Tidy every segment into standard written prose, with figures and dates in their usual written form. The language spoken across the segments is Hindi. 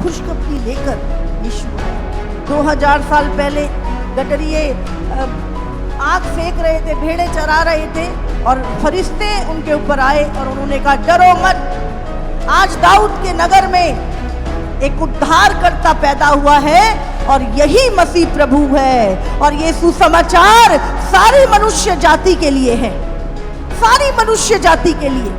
खुशखबरी लेकर यीशु आया। 2000 साल पहले गडरिये आग फेंक रहे थे, भेड़े चरा रहे थे और फरिश्ते उनके ऊपर आए और उन्होंने कहा डरो मत, आज दाऊद के नगर में एक उद्धारकर्ता पैदा हुआ है और यही मसीह प्रभु है। और ये सुसमाचार सारी मनुष्य जाति के लिए है, सारी मनुष्य जाति के लिए,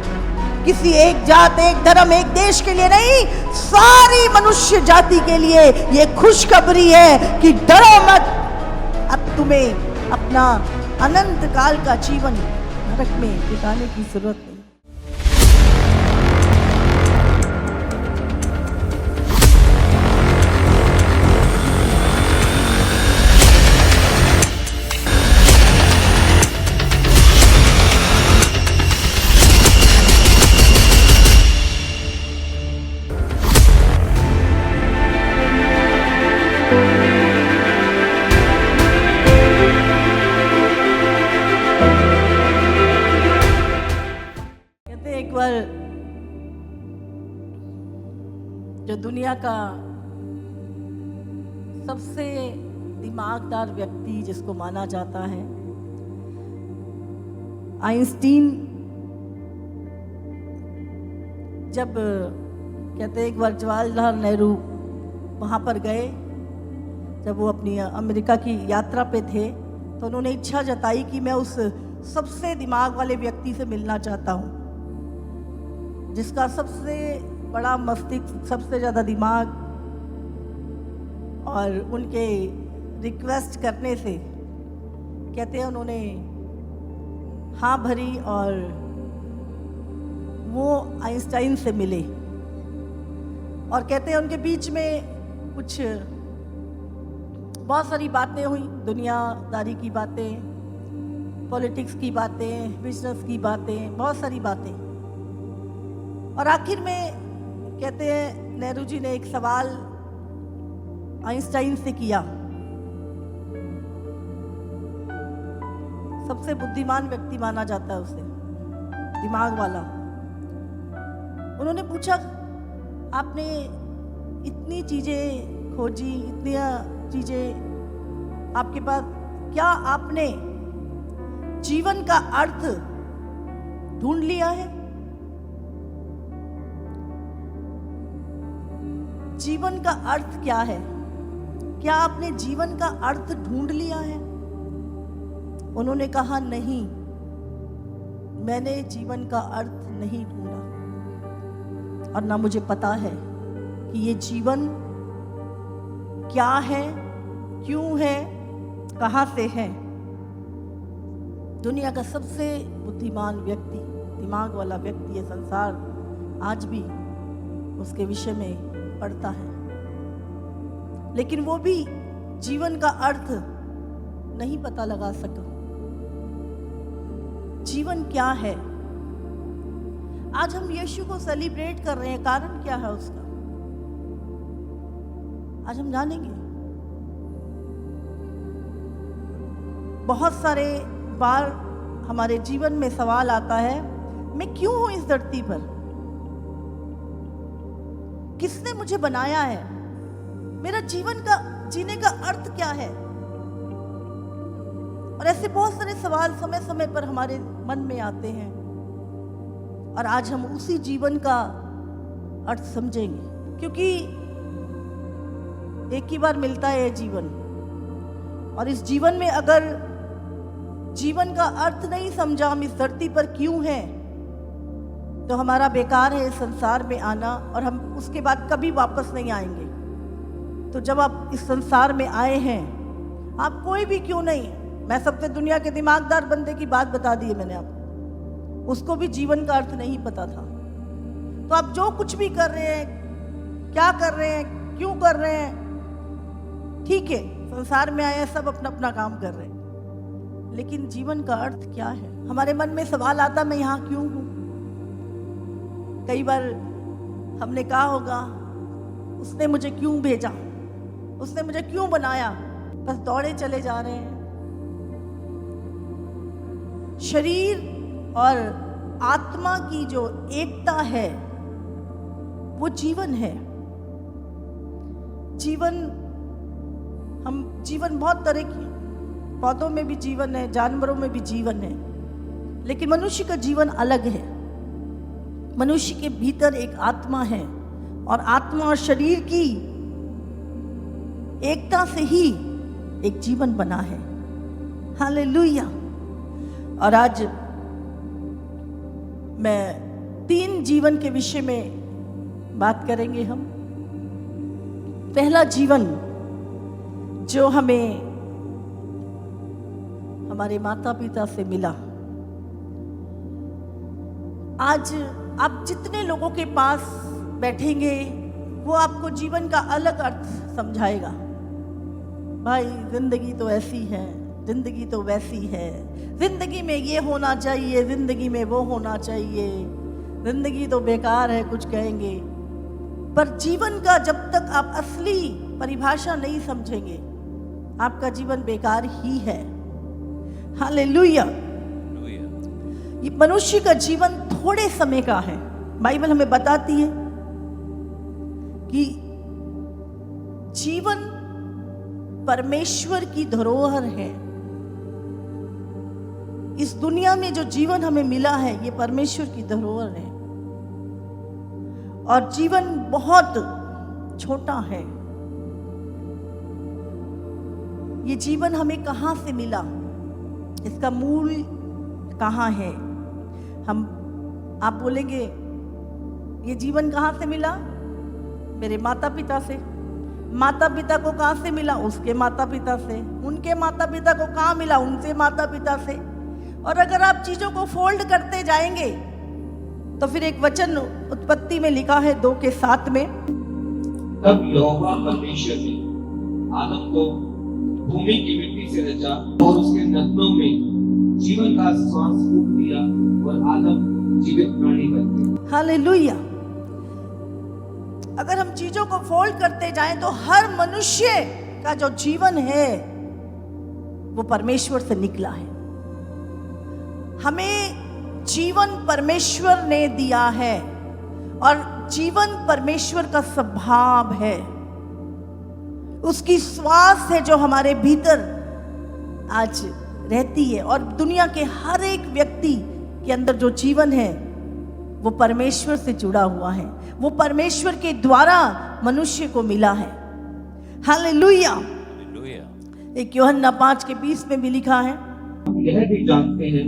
किसी एक जात, एक धर्म, एक देश के लिए नहीं, सारी मनुष्य जाति के लिए ये खुशखबरी है कि डरो मत, अब तुम्हें अपना अनंत काल का जीवन नरक में बिताने की जरूरत नहीं। एक बार जो दुनिया का सबसे दिमागदार व्यक्ति जिसको माना जाता है, आइंस्टीन, जब कहते हैं एक बार जवाहरलाल नेहरू वहाँ पर गए, जब वो अपनी अमेरिका की यात्रा पे थे, तो उन्होंने इच्छा जताई कि मैं उस सबसे दिमाग वाले व्यक्ति से मिलना चाहता हूँ, जिसका सबसे बड़ा मस्तिष्क, सबसे ज़्यादा दिमाग। और उनके रिक्वेस्ट करने से कहते हैं उन्होंने हाँ भरी और वो आइंस्टाइन से मिले। और कहते हैं उनके बीच में कुछ बहुत सारी बातें हुई, दुनियादारी की बातें, पॉलिटिक्स की बातें, बिजनेस की बातें, बहुत सारी बातें। और आखिर में कहते हैं नेहरू जी ने एक सवाल आइंस्टाइन से किया, सबसे बुद्धिमान व्यक्ति माना जाता है उसे, दिमाग वाला। उन्होंने पूछा आपने इतनी चीजें खोजी, इतनी चीजें आपके पास, क्या आपने जीवन का अर्थ ढूंढ लिया है? जीवन का अर्थ क्या है? क्या आपने जीवन का अर्थ ढूंढ लिया है? उन्होंने कहा नहीं, मैंने जीवन का अर्थ नहीं ढूंढा और ना मुझे पता है कि ये जीवन क्या है, क्यों है, कहाँ से है। दुनिया का सबसे बुद्धिमान व्यक्ति, दिमाग वाला व्यक्ति, ये संसार आज भी उसके विषय में पढ़ता है, लेकिन वो भी जीवन का अर्थ नहीं पता लगा सका। जीवन क्या है? आज हम यीशु को सेलिब्रेट कर रहे हैं, कारण क्या है उसका? आज हम जानेंगे। बहुत सारे बार हमारे जीवन में सवाल आता है, मैं क्यों हूं इस धरती पर? किसने मुझे बनाया है? मेरा जीवन का जीने का अर्थ क्या है? और ऐसे बहुत सारे सवाल समय समय पर हमारे मन में आते हैं और आज हम उसी जीवन का अर्थ समझेंगे, क्योंकि एक ही बार मिलता है ये जीवन। और इस जीवन में अगर जीवन का अर्थ नहीं समझा, हम इस धरती पर क्यों हैं, तो हमारा बेकार है इस संसार में आना और हम उसके बाद कभी वापस नहीं आएंगे। तो जब आप इस संसार में आए हैं, आप कोई भी क्यों नहीं, मैं सबसे दुनिया के दिमागदार बंदे की बात बता दी है मैंने आपको, उसको भी जीवन का अर्थ नहीं पता था। तो आप जो कुछ भी कर रहे हैं, क्या कर रहे हैं, क्यों कर रहे हैं, ठीक है, संसार में आए हैं, सब अपना अपना काम कर रहे हैं, लेकिन जीवन का अर्थ क्या है? हमारे मन में सवाल आता, मैं यहाँ क्यों हूँ? कई बार हमने कहा होगा, उसने मुझे क्यों भेजा, उसने मुझे क्यों बनाया? बस दौड़े चले जा रहे हैं। शरीर और आत्मा की जो एकता है वो जीवन है। जीवन बहुत तरह की, पौधों में भी जीवन है, जानवरों में भी जीवन है, लेकिन मनुष्य का जीवन अलग है। मनुष्य के भीतर एक आत्मा है और आत्मा और शरीर की एकता से ही एक जीवन बना है। हालेलुया। और आज मैं 3 जीवन के विषय में बात करेंगे हम। पहला जीवन जो हमें हमारे माता पिता से मिला। आज आप जितने लोगों के पास बैठेंगे वो आपको जीवन का अलग अर्थ समझाएगा। भाई जिंदगी तो ऐसी है, जिंदगी तो वैसी है, जिंदगी में ये होना चाहिए, जिंदगी में वो होना चाहिए, जिंदगी तो बेकार है, कुछ कहेंगे। पर जीवन का जब तक आप असली परिभाषा नहीं समझेंगे, आपका जीवन बेकार ही है। हालेलुया। ये मनुष्य का जीवन थोड़े समय का है। बाइबल हमें बताती है कि जीवन परमेश्वर की धरोहर है। इस दुनिया में जो जीवन हमें मिला है ये परमेश्वर की धरोहर है और जीवन बहुत छोटा है। ये जीवन हमें कहां से मिला, इसका मूल कहां है? आप बोलेंगे ये जीवन कहां से मिला? मेरे माता पिता से। माता पिता को कहां से मिला? उसके माता पिता से। उनके माता पिता को कहां मिला? उनसे माता पिता से। और अगर आप चीजों को फोल्ड करते जाएंगे तो फिर एक वचन उत्पत्ति में लिखा है 2:7 में, तब यहोवा परमेश्वर ने आदम को भूमि की मिट्टी से रचा और उसके नथनों में जीवन का श्वास फूंक दिया और आदम जीवित प्राणी बन गए। हालेलुया। अगर हम चीजों को फोल्ड करते जाएं तो हर मनुष्य का जो जीवन है वो परमेश्वर से निकला है। हमें जीवन परमेश्वर ने दिया है और जीवन परमेश्वर का स्वभाव है। उसकी श्वास है जो हमारे भीतर आज रहती है और दुनिया के हर एक व्यक्ति के अंदर जो जीवन है वो परमेश्वर से जुड़ा हुआ है। वो परमेश्वर के द्वारा मनुष्य को मिला है। हालेलुया। एक यूहन्ना 5:20 में भी लिखा है, यह भी जानते हैं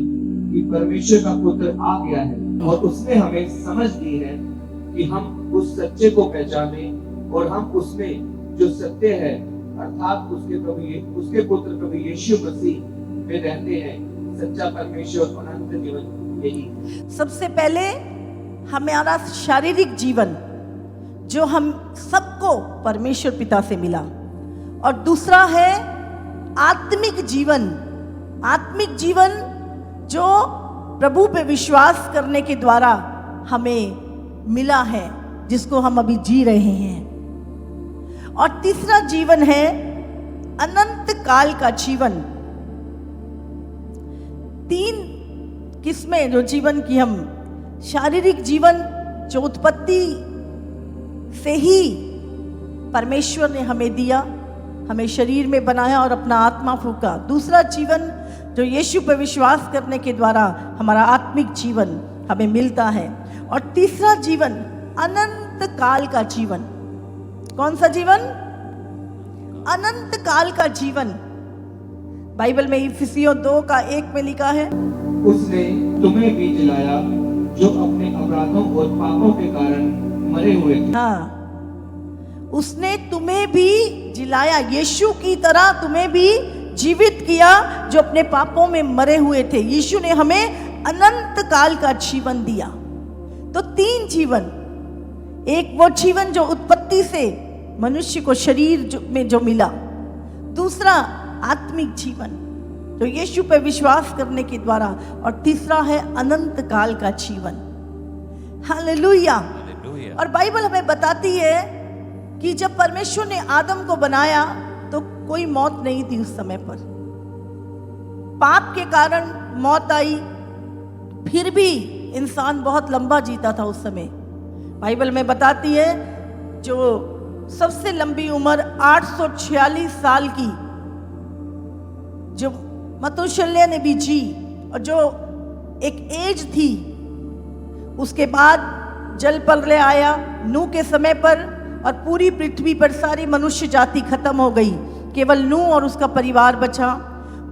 कि परमेश्वर का पुत्र आ गया है और उसने हमें समझ दी है कि हम उस सच्चे को पहचाने और हम उसमें जो सत्य है अर्थात उसके पुत्र प्रभु यीशु मसीह में रहते हैं। सच्चा परमेश्वर और अनंत जीवन यही। सबसे पहले हमारा शारीरिक जीवन जो हम सबको परमेश्वर पिता से मिला और दूसरा है आत्मिक जीवन। आत्मिक जीवन जो प्रभु पे विश्वास करने के द्वारा हमें मिला है, जिसको हम अभी जी रहे हैं। और तीसरा जीवन है अनंत काल का जीवन। 3 किस्में जो जीवन की हम, शारीरिक जीवन जो उत्पत्ति से ही परमेश्वर ने हमें दिया, हमें शरीर में बनाया और अपना आत्मा फूंका। दूसरा जीवन जो यीशु पर विश्वास करने के द्वारा हमारा आत्मिक जीवन हमें मिलता है। और तीसरा जीवन अनंत काल का जीवन। कौन सा जीवन? अनंत काल का जीवन। बाइबल में इफिसियों 2:1 में लिखा है, उसने तुम्हें भी जिलाया जो अपने अपराधों और पापों के कारण मरे हुए थे। हाँ, उसने तुम्हें भी जिलाया, यीशु की तरह तुम्हें भी जीवित किया जो अपने पापों में मरे हुए थे। यीशु ने हमें अनंत काल का जीवन दिया। तो 3 जीवन, एक वो जीवन जो उत्पत्ति से मनुष्य को शरीर में जो मिला, दूसरा आत्मिक जीवन जो यीशु पर विश्वास करने के द्वारा, और तीसरा है अनंत काल का जीवन। हालेलुया। और बाइबल हमें बताती है कि जब परमेश्वर ने आदम को बनाया तो कोई मौत नहीं थी उस समय पर। पाप के कारण मौत आई, फिर भी इंसान बहुत लंबा जीता था उस समय। बाइबल में बताती है जो सबसे लंबी उम्र 846 साल की जो मतुशल्य ने भी जी, और जो एक एज थी। उसके बाद जल प्रलय आया नूह के समय पर, और पूरी पृथ्वी पर सारी मनुष्य जाति खत्म हो गई, केवल नूह और उसका परिवार बचा।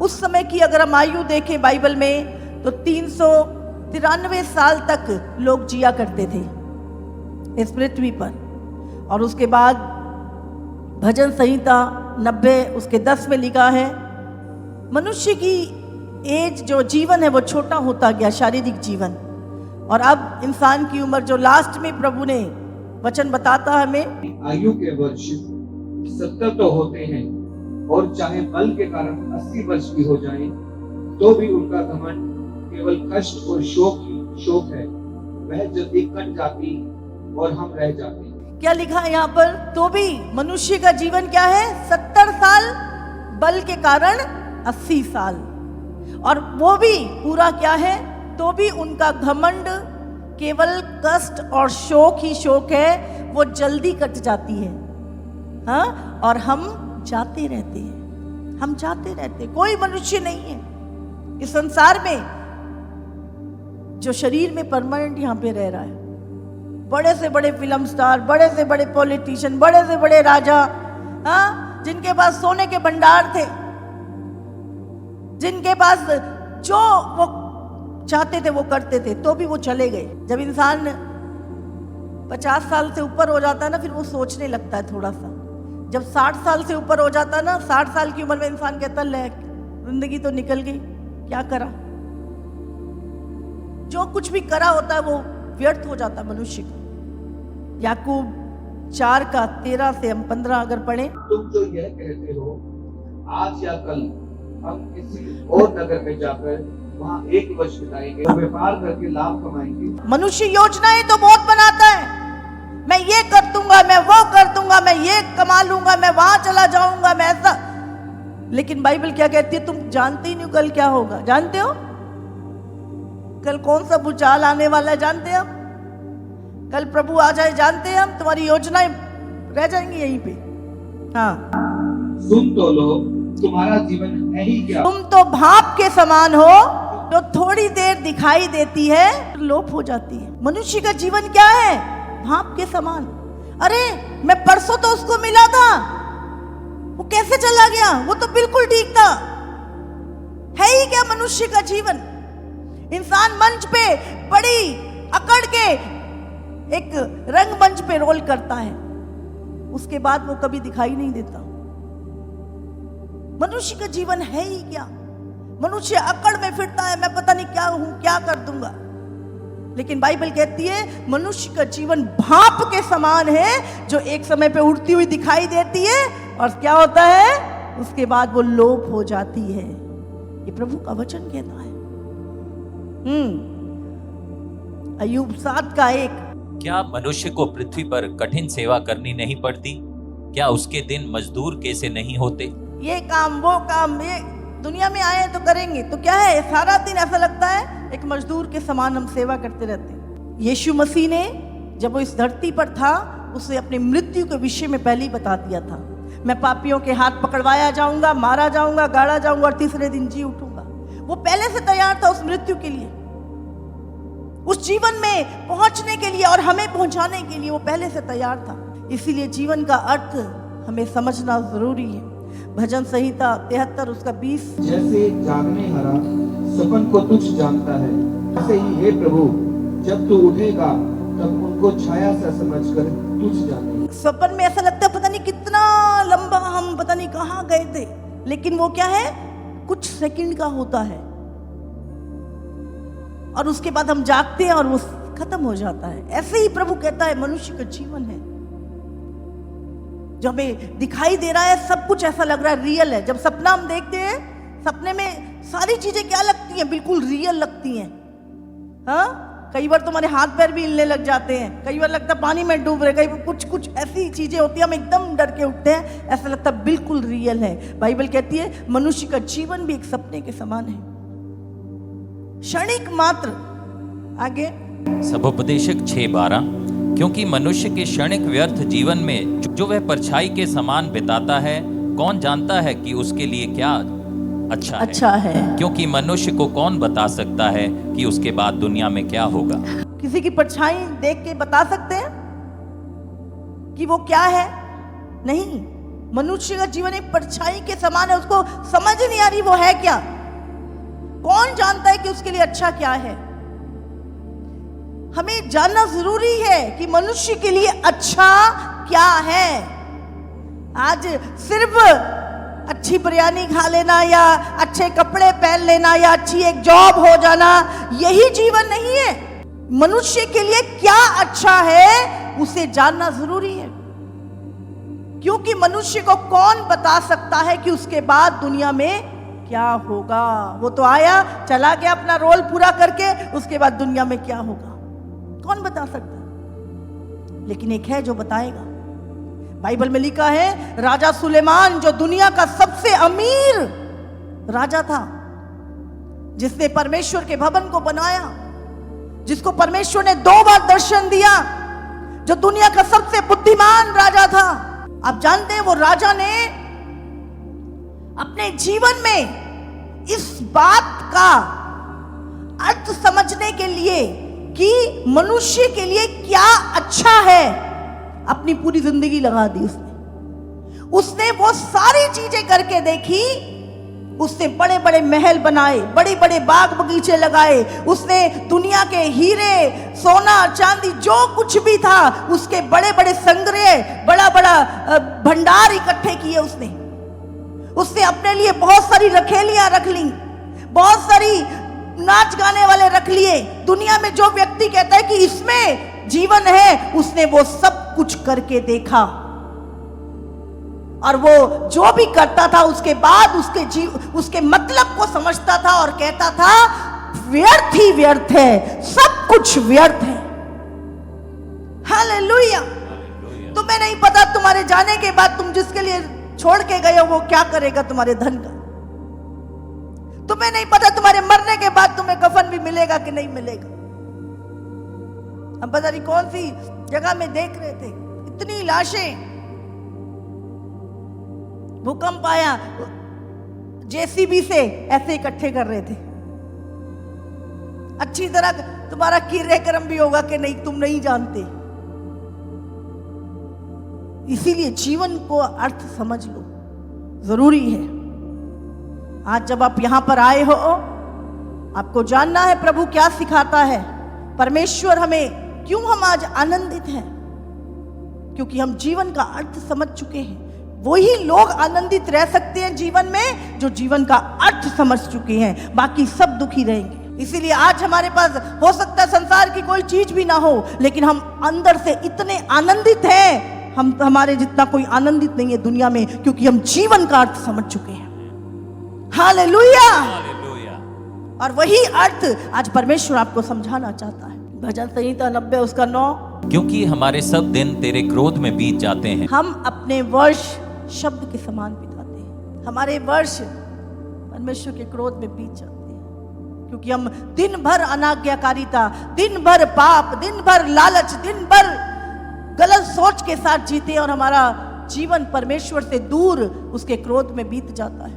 उस समय की अगर हम आयु देखें बाइबल में तो 393 साल तक लोग जिया करते थे इस पृथ्वी पर। और उसके बाद भजन संहिता 90 उसके 10 में लिखा है, मनुष्य की एज जो जीवन है वो छोटा होता गया, शारीरिक जीवन। और अब इंसान की उम्र जो लास्ट में प्रभु ने वचन बताता है हमें, आयु के वर्ष 70 तो होते हैं, और चाहे बल के कारण 80 वर्ष भी हो जाएं, तो भी उनका घमंड केवल कष्ट और शोक है। वह जल्दी कट जाती और हम रह जाते। क्या लिखा है यहाँ पर? तो भी मनुष्य का जीवन क्या है? 70 साल, बल के कारण 80 साल, और वो भी पूरा क्या है? तो भी उनका घमंड केवल कष्ट और शोक ही शोक है, वो जल्दी कट जाती है। हाँ, और हम जाते रहते हैं, हम जाते रहते हैं। कोई मनुष्य नहीं है इस संसार में जो शरीर में परमानेंट यहाँ पे रह रहा है। बड़े से बड़े फिल्म स्टार, बड़े से बड़े पॉलिटिशियन, बड़े से बड़े राजा, हाँ, जिनके पास सोने के भंडार थे, जिनके पास जो वो चाहते थे वो करते थे, तो भी वो चले गए। जब इंसान 50 साल से ऊपर हो जाता है ना, फिर वो सोचने लगता है थोड़ा सा। जब 60 साल से ऊपर हो जाता है ना, 60 साल की उम्र में इंसान कहता है, ले जिंदगी तो निकल गई, क्या करा। जो कुछ भी करा होता है वो व्यर्थ हो जाता है मनुष्य का। याकूब 4 का 13 से हम 15 अगर पढ़े, तुम जो यह कहते हो आज या कल हम किसी और नगर में जाकर वहाँ 1 वर्ष बिताएंगे, व्यापार करके लाभ कमाएंगे। मनुष्य योजनाएं तो बहुत बनाता है, मैं ये कर दूंगा, मैं वो कर दूंगा, मैं ये कमा लूंगा, मैं वहां चला जाऊंगा, मैं ऐसा। लेकिन बाइबल क्या कहती है? तुम जानते ही नहीं कल क्या होगा। जानते हो कल कौन सा भूचाल आने वाला है? जानते हैं हम? कल प्रभु आ जाए, जानते हैं हम? तुम्हारी योजनाएं रह जाएंगी यहीं पे। हाँ, सुन तो लो, तुम्हारा जीवन है ही क्या? तुम तो भाप के समान हो, जो थोड़ी देर दिखाई देती है लोप हो जाती है। मनुष्य का जीवन क्या है? भाप के समान। अरे मैं परसों तो उसको मिला था, वो कैसे चला गया? वो तो बिल्कुल ठीक था। है ही क्या मनुष्य का जीवन? इंसान मंच पे बड़ी अकड़ के एक रंगमंच पे रोल करता है, उसके बाद वो कभी दिखाई नहीं देता। मनुष्य का जीवन है ही क्या? मनुष्य अकड़ में फिरता है, मैं पता नहीं क्या हूं, क्या कर दूंगा। लेकिन बाइबल कहती है मनुष्य का जीवन भाप के समान है, जो एक समय पे उड़ती हुई दिखाई देती है, और क्या होता है? उसके बाद वो लोप हो जाती है। ये प्रभु का वचन कहता है। अय्यूब 7 का 1। क्या मनुष्य को पृथ्वी पर कठिन सेवा करनी नहीं पड़ती? क्या उसके दिन मजदूर कैसे नहीं होते? ये काम वो काम, ये दुनिया में आए तो करेंगे, तो क्या है, सारा दिन ऐसा लगता है एक मजदूर के समान हम सेवा करते रहते हैं। यीशु मसीह ने जब वो इस धरती पर था, उसे अपनी मृत्यु के विषय में पहले ही बता दिया था, मैं पापियों के हाथ पकड़वाया जाऊंगा, मारा जाऊंगा, गाड़ा जाऊंगा और तीसरे दिन जी उठूंगा। वो पहले से तैयार था उस मृत्यु के लिए, उस जीवन में पहुंचने के लिए और हमें पहुंचाने के लिए वो पहले से तैयार था। इसीलिए जीवन का अर्थ हमें समझना जरूरी है। भजन संहिता 73 उसका 20। जैसे जागने हरा सपन को तुझ जानता है, ऐसे ही हे प्रभु जब तू उठेगा तब उनको छाया सा समझकर तुझ जाने। सपन में ऐसा लगता है पता नहीं कितना लंबा हम पता नहीं कहाँ गए थे, लेकिन वो क्या है, कुछ सेकंड का होता है, और उसके बाद हम जागते हैं और वो खत्म हो जाता है। ऐसे ही प्रभु कहता है मनुष्य का जीवन है, जो हमें दिखाई दे रहा है सब कुछ ऐसा लग रहा है रियल है। जब सपना हम देखते हैं, सपने में सारी चीजें क्या लगती हैं, बिल्कुल रियल लगती हैं। हाँ, कई बार तुम्हारे हाथ पैर भी हिलने लग जाते हैं, कई बार लगता है पानी में डूब रहे, कई बार कुछ ऐसी चीजें होती हैं हम एकदम डर के उठते हैं, ऐसा लगता है बिल्कुल रियल है। बाइबल कहती है मनुष्य का जीवन भी एक सपने के समान है, क्षणिक मात्र। आगे सभोपदेशक 6:12, क्योंकि मनुष्य के क्षणिक व्यर्थ जीवन में जो वह परछाई के समान बिताता है, कौन जानता है कि उसके लिए क्या अच्छा है। क्योंकि मनुष्य को कौन बता सकता है कि उसके बाद दुनिया में क्या होगा। किसी की परछाई देख के बता सकते हैं कि वो क्या है? नहीं। मनुष्य का जीवन एक परछाई के समान है, उसको समझ नहीं आ रही वो है क्या। कौन जानता है कि उसके लिए अच्छा क्या है? हमें जानना जरूरी है कि मनुष्य के लिए अच्छा क्या है। आज सिर्फ अच्छी बिरयानी खा लेना या अच्छे कपड़े पहन लेना या अच्छी एक जॉब हो जाना, यही जीवन नहीं है। मनुष्य के लिए क्या अच्छा है उसे जानना जरूरी है, क्योंकि मनुष्य को कौन बता सकता है कि उसके बाद दुनिया में क्या होगा। वो तो आया चला गया अपना रोल पूरा करके, उसके बाद दुनिया में क्या होगा कौन बता सकता। लेकिन एक है जो बताएगा। बाइबल में लिखा है राजा सुलेमान, जो दुनिया का सबसे अमीर राजा था, जिसने परमेश्वर के भवन को बनाया, जिसको परमेश्वर ने 2 बार दर्शन दिया, जो दुनिया का सबसे बुद्धिमान राजा था। आप जानते हैं वो राजा ने अपने जीवन में इस बात का अर्थ समझने के लिए कि मनुष्य के लिए क्या अच्छा है, अपनी पूरी जिंदगी लगा दी। उसने वो सारी चीजें करके देखी। उसने बड़े बड़े महल बनाए, बड़े बड़े बाग बगीचे लगाए, उसने दुनिया के हीरे सोना चांदी जो कुछ भी था उसके बड़े बड़े संग्रह, बड़ा बड़ा भंडार इकट्ठे किए। उसने अपने लिए बहुत सारी रखेलियां रख ली, बहुत सारी नाच गाने वाले रख लिए। दुनिया में जो व्यक्ति कहता है कि इसमें जीवन है, उसने वो सब कुछ करके देखा। और वो जो भी करता था उसके बाद उसके मतलब को समझता था और कहता था व्यर्थ ही व्यर्थ है, सब कुछ व्यर्थ है। हालेलुया। तुम्हें नहीं पता तुम्हारे जाने के बाद तुम जिसके लिए छोड़ के गए हो वो क्या करेगा तुम्हारे धन का। तुम्हें नहीं पता तुम्हारे मरने के बाद तुम्हें कफन भी मिलेगा कि नहीं मिलेगा। हम पता नहीं कौन सी जगह में देख रहे थे, इतनी लाशें। भूकंप आया, जेसीबी से ऐसे इकट्ठे कर रहे थे। अच्छी तरह तुम्हारा क्रियाक्रम भी होगा कि नहीं तुम नहीं जानते। इसीलिए जीवन को अर्थ समझ लो, जरूरी है। आज जब आप यहां पर आए हो, आपको जानना है प्रभु क्या सिखाता है, परमेश्वर हमें क्यों हम आज आनंदित हैं, क्योंकि हम जीवन का अर्थ समझ चुके हैं। वही लोग आनंदित रह सकते हैं जीवन में जो जीवन का अर्थ समझ चुके हैं, बाकी सब दुखी रहेंगे। इसीलिए आज हमारे पास हो सकता है संसार की कोई चीज भी ना हो, लेकिन हम अंदर से इतने आनंदित हैं, हम हमारे जितना कोई आनंदित नहीं है दुनिया में, क्योंकि हम जीवन का अर्थ समझ चुके हैं। हालेलुया। और वही अर्थ आज परमेश्वर आपको समझाना चाहता है। भजन संहिता 90 उसका 9, क्योंकि हमारे सब दिन तेरे क्रोध में बीत जाते हैं। हम अपने वर्ष शब्द के समान बिताते हैं। हमारे वर्ष परमेश्वर के क्रोध में बीत जाते हैं, क्योंकि हम दिन भर अनाज्ञाकारिता, दिन भर पाप, दिन भर लालच, दिन भर गलत सोच के साथ जीते और हमारा जीवन परमेश्वर से दूर उसके क्रोध में बीत जाता है।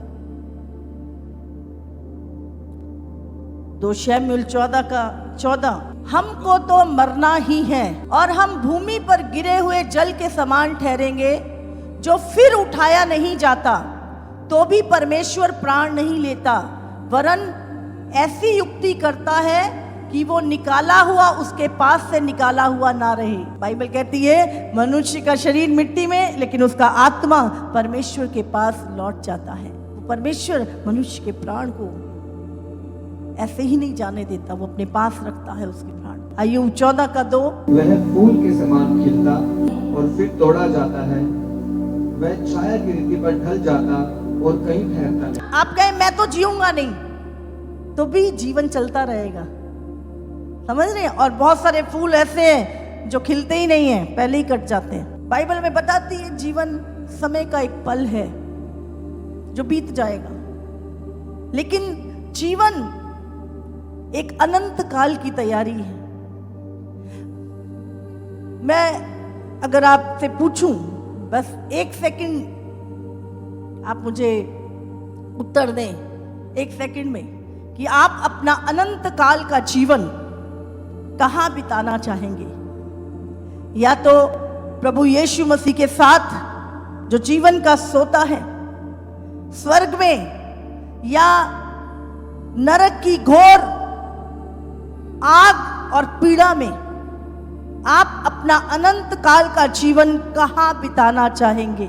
2 शमूएल 14 का 14, हमको तो मरना ही है और हम भूमि पर गिरे हुए जल के समान ठहरेंगे, जो फिर उठाया नहीं जाता, तो भी परमेश्वर प्राण नहीं लेता, वरन ऐसी युक्ति करता है कि वो निकाला हुआ उसके पास से निकाला हुआ ना रहे। बाइबल कहती है मनुष्य का शरीर मिट्टी में, लेकिन उसका आत्मा परमेश्वर के पास लौट जाता है। परमेश्वर मनुष्य के प्राण को ऐसे ही नहीं जाने देता, वो अपने पास रखता है उसके प्राण। अय्यूब 14 का 2, वह फूल के समान खिलता और फिर तोड़ा जाता है, वह छाया की रीति पर ढल जाता और कहीं ठहरता नहीं। आप कहें मैं तो जीऊंगा नहीं, तो भी जीवन चलता रहेगा, समझ रहे हैं। और बहुत सारे फूल ऐसे हैं जो खिलते ही नहीं हैं, पहले ही कट जाते हैं। बाइबल में बताती है जीवन समय का एक पल है जो बीत जाएगा, लेकिन जीवन एक अनंत काल की तैयारी है। मैं अगर आपसे पूछूं, बस 1 सेकंड आप मुझे उत्तर दें 1 सेकंड में, कि आप अपना अनंत काल का जीवन कहाँ बिताना चाहेंगे? या तो प्रभु यीशु मसीह के साथ जो जीवन का सोता है स्वर्ग में, या नरक की घोर आग और पीड़ा में आप अपना अनंत काल का जीवन कहाँ बिताना चाहेंगे?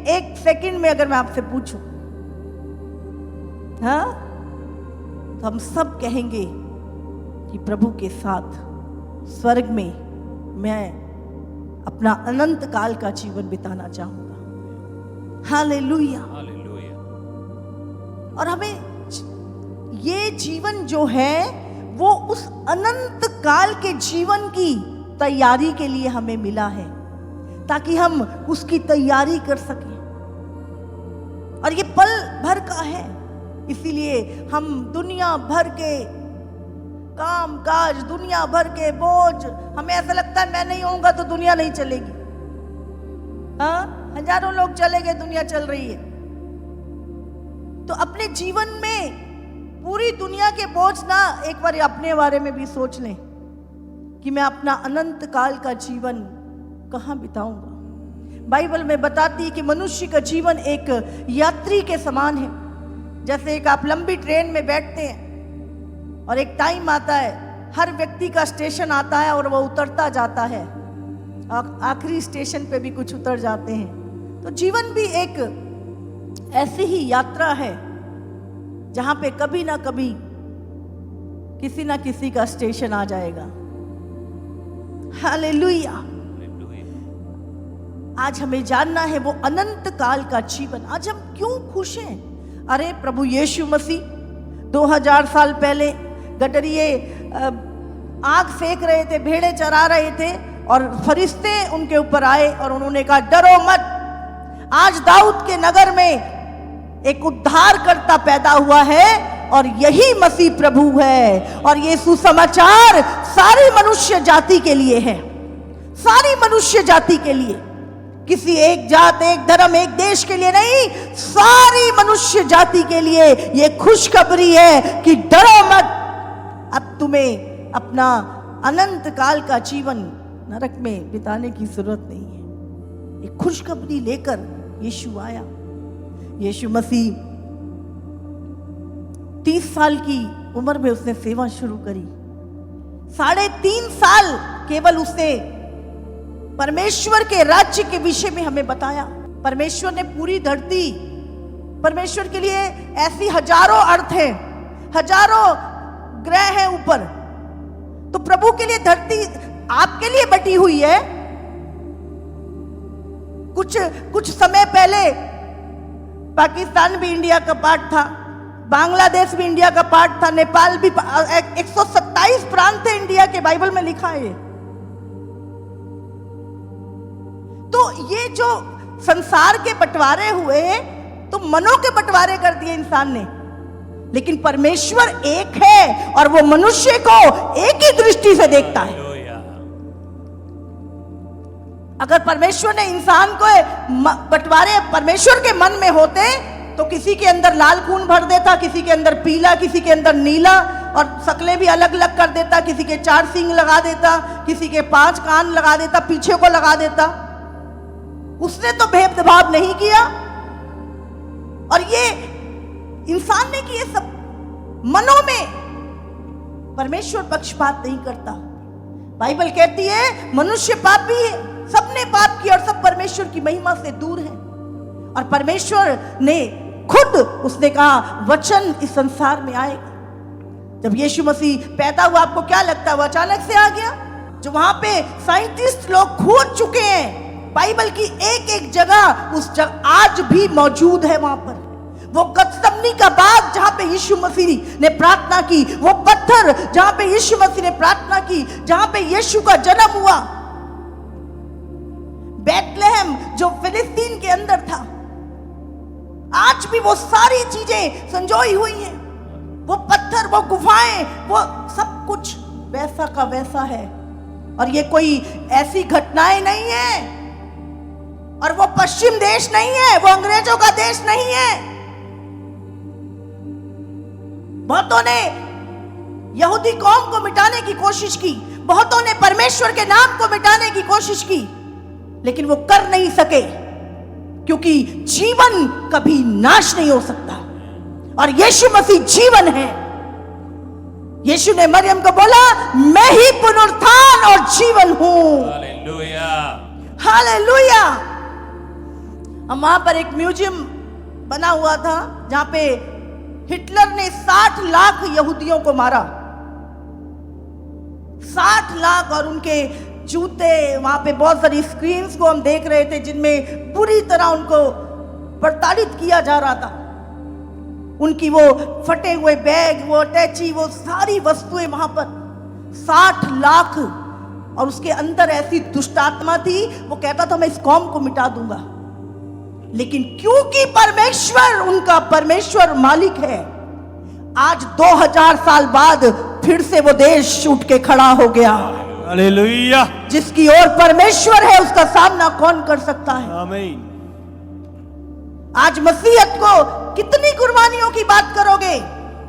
एक सेकंड में अगर मैं आपसे पूछूं, हाँ, तो हम सब कहेंगे कि प्रभु के साथ स्वर्ग में मैं अपना अनंत काल का जीवन बिताना चाहूंगा। हालेलुया। हालेलुया। और हमें ये जीवन जो है वो उस अनंत काल के जीवन की तैयारी के लिए हमें मिला है, ताकि हम उसकी तैयारी कर सकें। और ये पल भर का है, इसीलिए हम दुनिया भर के काम काज, दुनिया भर के बोझ, हमें ऐसा लगता है मैं नहीं होऊंगा तो दुनिया नहीं चलेगी। हाँ, हजारों लोग चले गए, दुनिया चल रही है। तो अपने जीवन में पूरी दुनिया के बोझ ना, एक बार अपने बारे में भी सोच लें कि मैं अपना अनंत काल का जीवन कहाँ बिताऊंगा। बाइबल में बताती है कि मनुष्य का जीवन एक यात्री के समान है। जैसे एक आप लंबी ट्रेन में बैठते हैं और एक टाइम आता है, हर व्यक्ति का स्टेशन आता है और वो उतरता जाता है, आखिरी स्टेशन पे भी कुछ उतर जाते हैं। तो जीवन भी एक ऐसी ही यात्रा है जहां पे कभी ना कभी किसी ना किसी का स्टेशन आ जाएगा। हालेलुया। आज हमें जानना है वो अनंत काल का जीवन। आज हम क्यों खुश हैं? अरे प्रभु यीशु मसीह 2000 साल पहले गडरिये आग फेंक रहे थे, भेड़े चरा रहे थे, और फरिश्ते उनके ऊपर आए और उन्होंने कहा डरो मत। आज दाऊद के नगर में एक उद्धारकर्ता पैदा हुआ है और यही मसीह प्रभु है। और ये सुसमाचार सारी मनुष्य जाति के लिए है, सारी मनुष्य जाति के लिए, किसी एक जात, एक धर्म, एक देश के लिए नहीं, सारी मनुष्य जाति के लिए ये खुशखबरी है कि डरो मत, अब तुम्हें अपना अनंत काल का जीवन नरक में बिताने की जरूरत नहीं है। ये खुशखबरी लेकर यीशु आया। यीशु मसीह 30 साल की उम्र में उसने सेवा शुरू करी। 3.5 साल केवल उसने परमेश्वर के राज्य के विषय में हमें बताया। परमेश्वर ने पूरी धरती, परमेश्वर के लिए ऐसी हजारों अर्थ हैं, हजारों ग्रह हैं ऊपर। तो प्रभु के लिए धरती आपके लिए बटी हुई है। कुछ समय पहले पाकिस्तान भी इंडिया का पार्ट था, बांग्लादेश भी इंडिया का पार्ट था, नेपाल भी, 127 प्रांत थे इंडिया के, बाइबल में लिखा है। तो ये जो संसार के बंटवारे हुए, तो मनों के बंटवारे कर दिए इंसान ने, लेकिन परमेश्वर एक है और वो मनुष्य को एक ही दृष्टि से देखता है। अगर परमेश्वर ने इंसान को बंटवारे परमेश्वर के मन में होते तो किसी के अंदर लाल खून भर देता, किसी के अंदर पीला, किसी के अंदर नीला, और शक्लें भी अलग अलग कर देता, किसी के 4 सींग लगा देता, किसी के 5 कान लगा देता, पीछे को लगा देता। उसने तो भेदभाव नहीं किया। और ये इंसान ने किए सब। मनों में परमेश्वर पक्षपात नहीं करता। बाइबल कहती है मनुष्य पापी है, सबने पाप किया और सब परमेश्वर की महिमा से दूर है। और परमेश्वर ने खुद, उसने कहा वचन इस संसार में आएगा। जब यीशु मसीह पैदा हुआ, आपको क्या लगता है वो अचानक से आ गया? जो वहां पे साइंटिस्ट लोग खोज चुके हैं, बाइबल की एक एक जगह उस जगह आज भी मौजूद है। वहां पर वो गत्समनी का बाग जहां पे यीशु मसीह ने प्रार्थना की, वो पत्थर जहां पे यीशु मसीह ने प्रार्थना की, जहां पे यीशु का जन्म हुआ, बैतलहम जो फिलिस्तीन के अंदर था, आज भी वो सारी चीजें संजोई हुई हैं। वो पत्थर, वो गुफाएं, वो सब कुछ वैसा का वैसा है। और ये कोई ऐसी घटनाएं नहीं है, और वो पश्चिम देश नहीं है, वो अंग्रेजों का देश नहीं है। बहुतों ने यहूदी कौम को मिटाने की कोशिश की, बहुतों ने परमेश्वर के नाम को मिटाने की कोशिश की, लेकिन वो कर नहीं सके, क्योंकि जीवन कभी नाश नहीं हो सकता और यीशु मसीह जीवन है। यीशु ने मरियम को बोला, मैं ही पुनरुत्थान और जीवन हूं। Hallelujah, hallelujah. हम वहां पर एक म्यूजियम बना हुआ था जहां पे हिटलर ने 60 लाख यहूदियों को मारा, 60 लाख, और उनके जूते, वहां पे बहुत सारी स्क्रीन्स को हम देख रहे थे जिनमें बुरी तरह उनको प्रताड़ित किया जा रहा था। उनकी वो फटे हुए बैग, वो अटैची, वो सारी वस्तुएं वहां पर 60 लाख, और उसके अंदर ऐसी दुष्ट आत्मा थी, वो कहता था मैं इस कौम को मिटा दूंगा। लेकिन क्योंकि परमेश्वर, उनका परमेश्वर मालिक है, आज 2000 साल बाद फिर से वो देश उठ के खड़ा हो गया। हालेलुया। जिसकी ओर परमेश्वर है उसका सामना कौन कर सकता है? आमीन। आज मसीहत को कितनी कुर्बानियों की बात करोगे?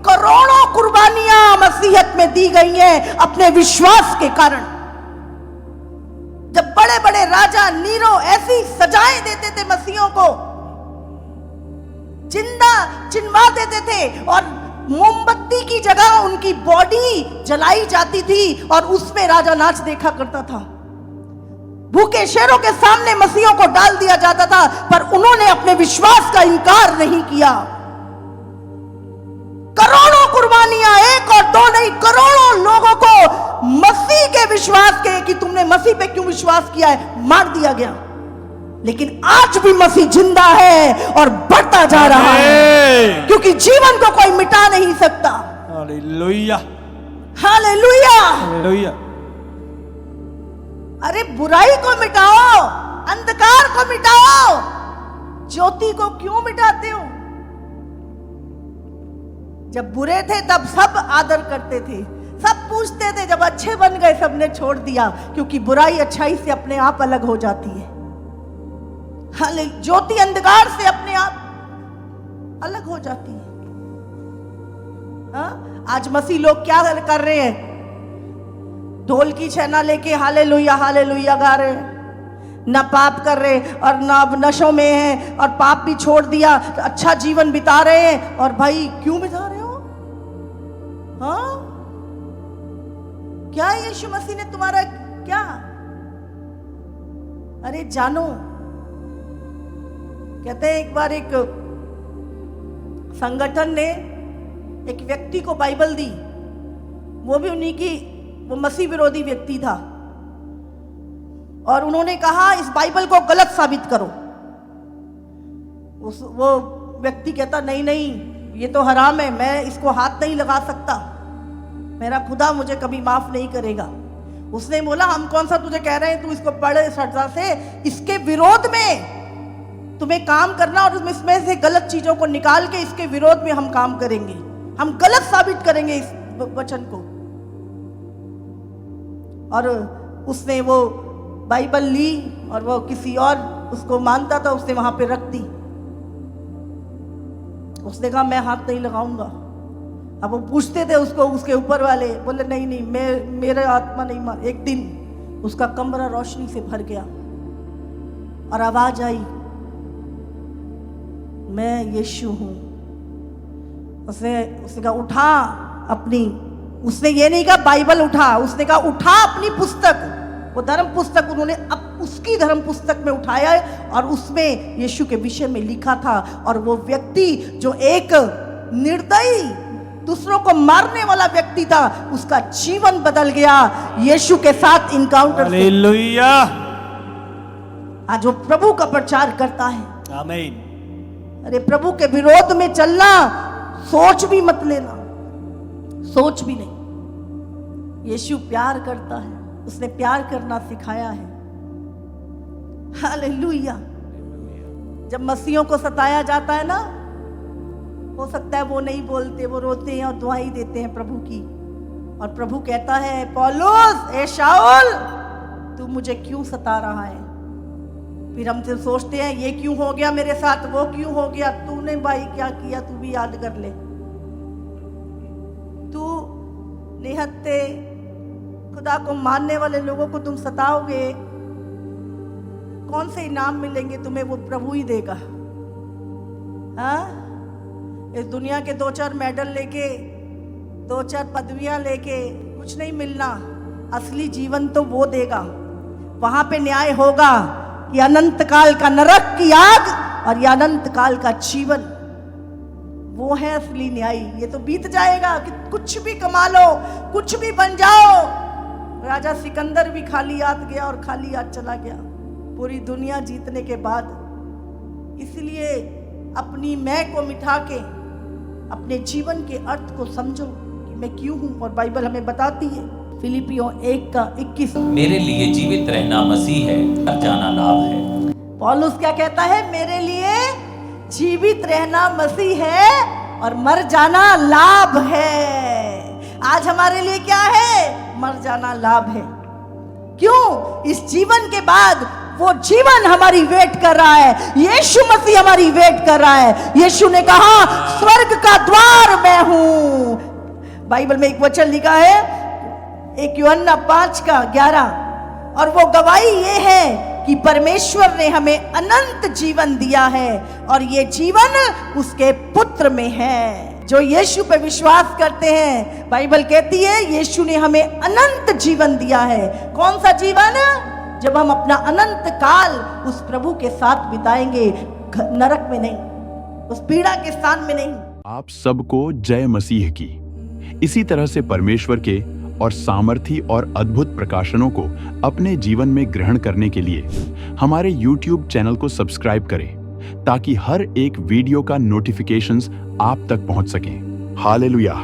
करोड़ों कुर्बानियां मसीहत में दी गई हैं अपने विश्वास के कारण। जब बड़े बड़े राजा नीरो ऐसी सजाएं देते थे मसीहों को, जिंदा चिनवा देते थे, और मोमबत्ती की जगह उनकी बॉडी जलाई जाती थी और उसमें राजा नाच देखा करता था। भूखे शेरों के सामने मसीहों को डाल दिया जाता था, पर उन्होंने अपने विश्वास का इनकार नहीं किया। करोड़ों कुर्बानियां, एक और दो नहीं, करोड़ों लोगों को मसीह के विश्वास के, कि तुमने मसीह पे क्यों विश्वास किया है, मार दिया गया। लेकिन आज भी मसीह जिंदा है और बढ़ता जा रहा है, क्योंकि जीवन को कोई मिटा नहीं सकता। Hallelujah, hallelujah, hallelujah. अरे बुराई को मिटाओ, अंधकार को मिटाओ, ज्योति को क्यों मिटाते हो? जब बुरे थे तब सब आदर करते थे, सब पूछते थे, जब अच्छे बन गए सबने छोड़ दिया, क्योंकि बुराई अच्छाई से अपने आप अलग हो जाती है। हाले ज्योति अंधकार से अपने आप अलग हो जाती है। हाँ? आज मसीह लोग क्या कर रहे हैं? ढोल की छेना लेके हालेलुया हालेलुया गा रहे हैं, ना पाप कर रहे और ना नशों में हैं, और पाप भी छोड़ दिया, अच्छा जीवन बिता रहे हैं। और भाई क्यों बिता रहे हो? हाँ, क्या यीशु मसीह ने तुम्हारा क्या? अरे जानो, कहते हैं एक बार एक संगठन ने एक व्यक्ति को बाइबल दी, वो भी उन्हीं की, वो मसीह विरोधी व्यक्ति था, और उन्होंने कहा इस बाइबल को गलत साबित करो। वो व्यक्ति कहता नहीं नहीं, ये तो हराम है, मैं इसको हाथ नहीं लगा सकता, मेरा खुदा मुझे कभी माफ नहीं करेगा। उसने बोला हम कौन सा तुझे कह रहे हैं, तू इसको पढ़ सजा से, इसके विरोध में तुम्हें काम करना, और इसमें से गलत चीजों को निकाल के इसके विरोध में हम काम करेंगे, हम गलत साबित करेंगे इस वचन को। और उसने वो बाइबल ली और वो किसी और उसको मानता था, उसने वहां पे रख दी। उसने कहा मैं हाथ नहीं लगाऊंगा। अब वो पूछते थे उसको, उसके ऊपर वाले बोले नहीं नहीं, मेरे आत्मा नहीं मान। एक दिन उसका कमरा रोशनी से भर गया और आवाज आई, मैं यीशु हूं। उसने कहा उठा अपनी, उसने ये नहीं कहा बाइबल उठा, उसने कहा उठा अपनी पुस्तक, वो धर्म पुस्तक उन्होंने अब उसकी धर्म पुस्तक में उठाया और उसमें यीशु के विषय में लिखा था। और वो व्यक्ति जो एक निर्दयी दूसरों को मारने वाला व्यक्ति था, उसका जीवन बदल गया यीशु के साथ इनकाउंटर। हालेलुया। आज वो प्रभु का प्रचार करता है। आमीन। अरे प्रभु के विरोध में चलना सोच भी मत लेना, सोच भी नहीं। यीशु प्यार करता है, उसने प्यार करना सिखाया है। हालेलुया। जब मसीहों को सताया जाता है ना, हो सकता है वो नहीं बोलते, वो रोते हैं और दुआई देते हैं प्रभु की, और प्रभु कहता है पौलुस ए शाऊल तू मुझे क्यों सता रहा है। फिर हम फिर सोचते हैं ये क्यों हो गया मेरे साथ, वो क्यों हो गया। तूने भाई क्या किया, तू भी याद कर ले। तू निहत्ते खुदा को मानने वाले लोगों को तुम सताओगे, कौन से इनाम मिलेंगे तुम्हें, वो प्रभु ही देगा। हाँ, इस दुनिया के 2-4 मेडल लेके, 2-4 पदवियां लेके कुछ नहीं मिलना। असली जीवन तो वो देगा। वहां पे न्याय होगा कि अनंत काल का नरक की आग और ये अनंत काल का जीवन, वो है असली न्याय। ये तो बीत जाएगा कि कुछ भी कमा लो, कुछ भी बन जाओ। राजा सिकंदर भी खाली हाथ गया और खाली हाथ चला गया पूरी दुनिया जीतने के बाद। इसलिए अपनी मैं को मिटा के अपने जीवन के अर्थ को समझो कि मैं क्यों हूं। और बाइबल हमें बताती है फिलिपियों 1:21, मेरे लिए जीवित रहना मसीह है, मर जाना लाभ है। पौलुस क्या कहता है, मेरे लिए जीवित रहना मसीह है और मर जाना लाभ है। आज हमारे लिए क्या है, मर जाना लाभ है। क्यों? इस जीवन के बाद वो जीवन हमारी वेट कर रहा है। यीशु मसीह हमारी वेट कर रहा है। यीशु ने कहा स्वर्ग का द्वार मैं हूं। बाइबल में एक वचन लिखा है 1 यूहन्ना 5:11, और वो गवाही ये है कि परमेश्वर ने हमें अनंत जीवन दिया है और ये जीवन उसके पुत्र में है। जो यीशु पे विश्वास करते हैं, बाइबल कहती है यीशु ने हमें अनंत जीवन दिया है। कौन सा जीवन? जब हम अपना अनंत काल उस प्रभु के साथ बिताएंगे, नरक में नहीं, उस पीड़ा के स्थान में नहीं। आप सबको जय मसीह की। इसी तरह से परमेश्वर के और सामर्थी और अद्भुत प्रकाशनों को अपने जीवन में ग्रहण करने के लिए हमारे YouTube चैनल को सब्सक्राइब करें ताकि हर एक वीडियो का नोटिफिकेशंस आप तक पहुंच सकें। हालेलुया।